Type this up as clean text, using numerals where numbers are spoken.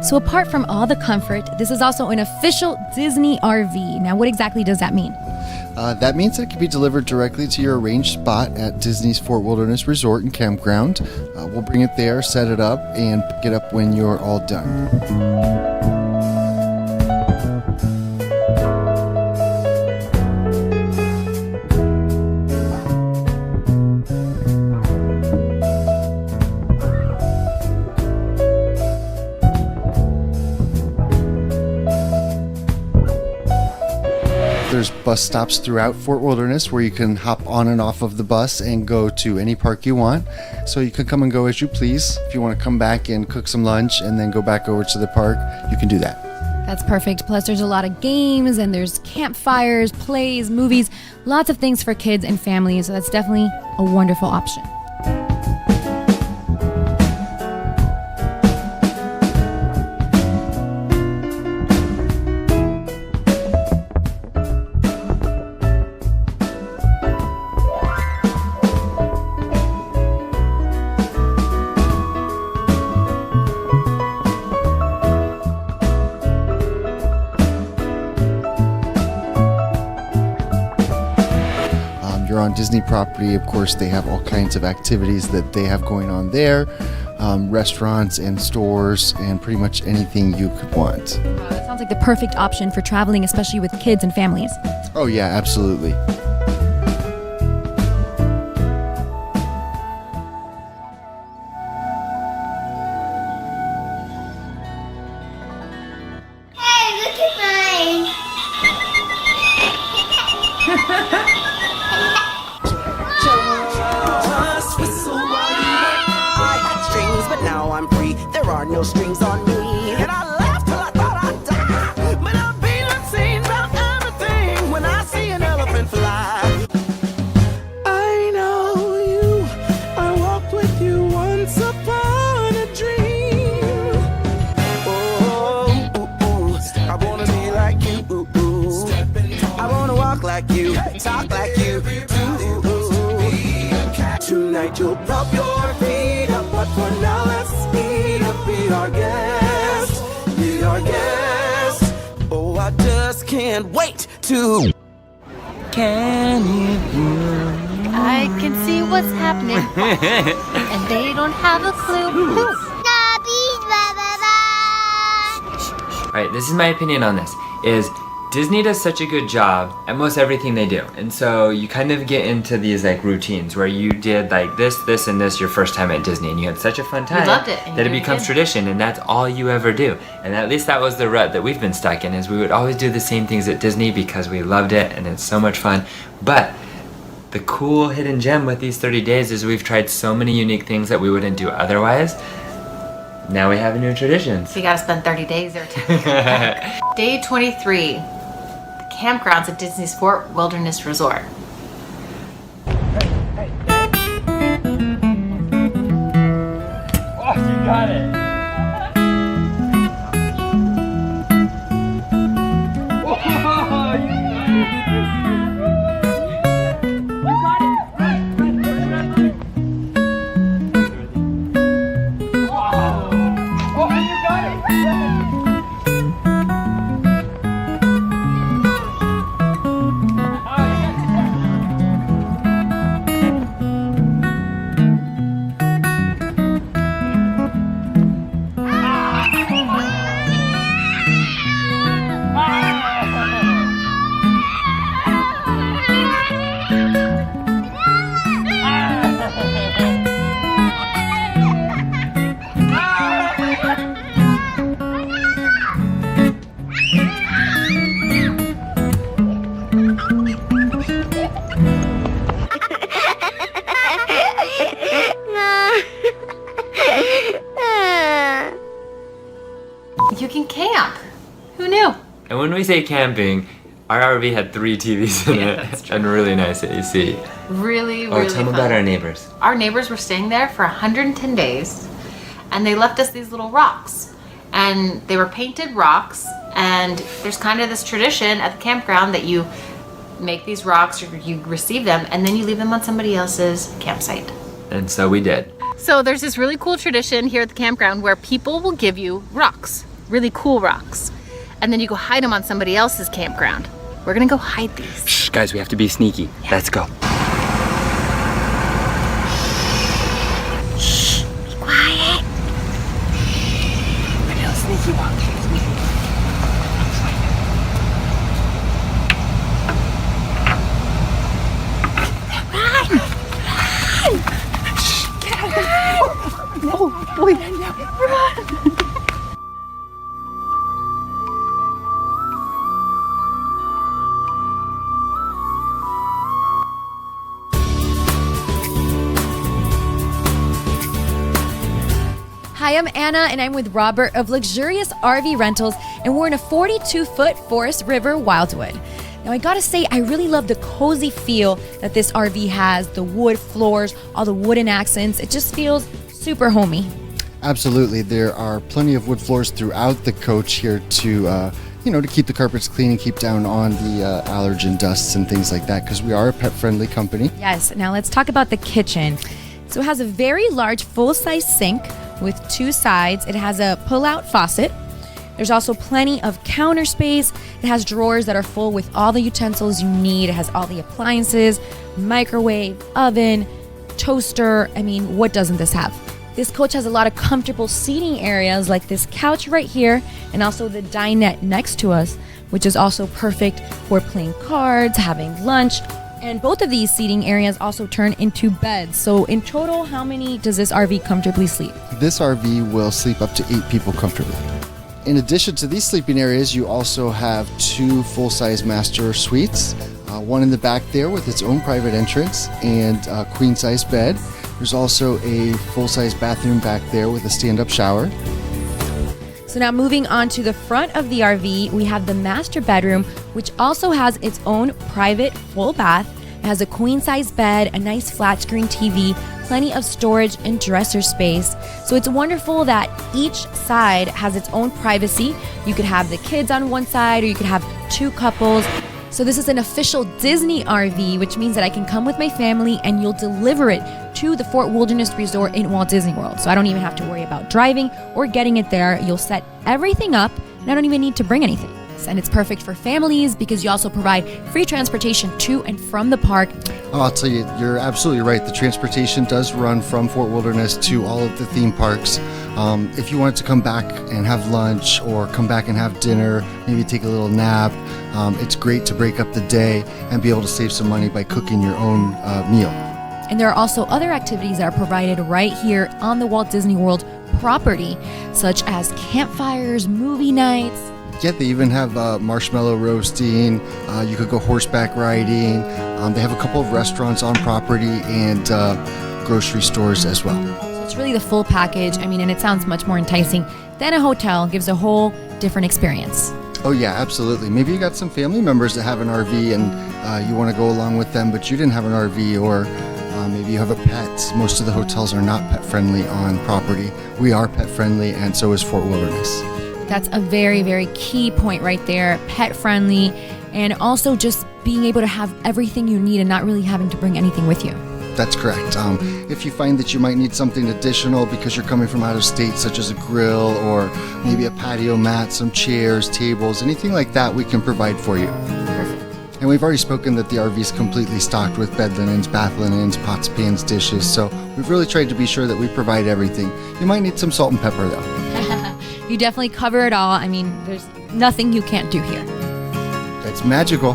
So apart from all the comfort, this is also an official Disney RV. Now, what exactly does that mean? That means it can be delivered directly to your arranged spot at Disney's Fort Wilderness Resort and Campground. We'll bring it there, set it up, and pick it up when you're all done. There's bus stops throughout Fort Wilderness where you can hop on and off of the bus and go to any park you want. So you can come and go as you please. If you want to come back and cook some lunch and then go back over to the park, you can do that. That's perfect. Plus, there's a lot of games and there's campfires, plays, movies, lots of things for kids and families. So that's definitely a wonderful option. You're on Disney property, of course, they have all kinds of activities that they have going on there, restaurants and stores and pretty much anything you could want. Wow, that sounds like the perfect option for traveling, especially with kids and families. Oh yeah, absolutely. Hey, look at mine. But now I'm free, there are no strings on me. And I laughed till I thought I'd die. But I've been seen about everything when I see an elephant fly. I know you, I walked with you once upon a dream. Oh, ooh, ooh, I wanna be like you, ooh, ooh. I wanna walk like you, talk like you, ooh, ooh. Tonight you'll prop your feet up, but for now let's eat up, be our guest, be our guest. Oh, I just can't wait to. Can you? I can see what's happening. And they don't have a clue. Alright, this is my opinion on this, is Disney does such a good job at most everything they do. And so you kind of get into these like routines where you did like this, and this your first time at Disney and you had such a fun time loved it, and that it you becomes did. tradition and that's all you ever do. And at least that was the rut that we've been stuck in, is we would always do the same things at Disney because we loved it and it's so much fun. But the cool hidden gem with these 30 days is we've tried so many unique things that we wouldn't do otherwise. Now we have new traditions. So you gotta spend 30 days there too. Day 23, the campgrounds at Disney's Fort Wilderness Resort. Oh, you got it. You can camp. Who knew? And when we say camping, our RV had 3 TVs in Yeah, it that's true. and really nice AC. Really, Oh, really tell me fun. about our neighbors. Our neighbors were staying there for 110 days, and they left us these little rocks. And they were painted rocks, and there's kind of this tradition at the campground that you make these rocks, or you receive them, and then you leave them on somebody else's campsite. And so we did. So there's this really cool tradition here at the campground where people will give you rocks. really cool rocks. And then you go hide them on somebody else's campground. We're gonna go hide these. Shh, guys, we have to be sneaky. Let's go. Be quiet. Vanilla, sneaky walk. Hi, I'm Anna, and I'm with Robert of Luxurious RV Rentals, and we're in a 42-foot Forest River Wildwood. Now, I gotta say, I really love the cozy feel that this RV has, the wood floors, all the wooden accents. It just feels super homey. Absolutely. There are plenty of wood floors throughout the coach here to to keep the carpets clean and keep down on the allergen dusts and things like that, because we are a pet-friendly company. Yes, now let's talk about the kitchen. So it has a very large full-size sink with 2 sides. It has a pull-out faucet. There's also plenty of counter space. It has drawers that are full with all the utensils you need. It has all the appliances, microwave, oven, toaster. I mean, what doesn't this have? This coach has a lot of comfortable seating areas like this couch right here, and also the dinette next to us, which is also perfect for playing cards, having lunch. And both of these seating areas also turn into beds. So in total, how many does this RV comfortably sleep? This RV will sleep up to 8 people comfortably. In addition to these sleeping areas, you also have 2 full-size master suites, one in the back there with its own private entrance and a queen-size bed. There's also a full-size bathroom back there with a stand-up shower. So now moving on to the front of the RV, we have the master bedroom, which also has its own private full bath. It has a queen-size bed, a nice flat-screen TV, plenty of storage and dresser space. So it's wonderful that each side has its own privacy. You could have the kids on one side, or you could have 2 couples. So this is an official Disney RV, which means that I can come with my family and you'll deliver it to the Fort Wilderness Resort in Walt Disney World. So I don't even have to worry about driving or getting it there. You'll set everything up and I don't even need to bring anything. And it's perfect for families because you also provide free transportation to and from the park. Oh, I'll tell you, you're absolutely right. The transportation does run from Fort Wilderness to all of the theme parks. If you wanted to come back and have lunch or come back and have dinner, maybe take a little nap, it's great to break up the day and be able to save some money by cooking your own meal. And there are also other activities that are provided right here on the Walt Disney World property, such as campfires, movie nights. Yeah, they even have marshmallow roasting. You could go horseback riding. They have a couple of restaurants on property and grocery stores as well. So it's really the full package. I mean, and it sounds much more enticing than a hotel. Gives a whole different experience. Oh yeah, absolutely. Maybe you got some family members that have an RV and you want to go along with them, but you didn't have an RV, or maybe you have a pet. Most of the hotels are not pet friendly on property. We are pet friendly, and so is Fort Wilderness. That's a very, very key point right there. Pet friendly, and also just being able to have everything you need and not really having to bring anything with you. That's correct. If you find that you might need something additional because you're coming from out of state, such as a grill or maybe a patio mat, some chairs, tables, anything like that, we can provide for you. Perfect. And we've already spoken that the RV is completely stocked with bed linens, bath linens, pots, pans, dishes. So we've really tried to be sure that we provide everything. You might need some salt and pepper though. You definitely cover it all. I mean, there's nothing you can't do here. That's magical.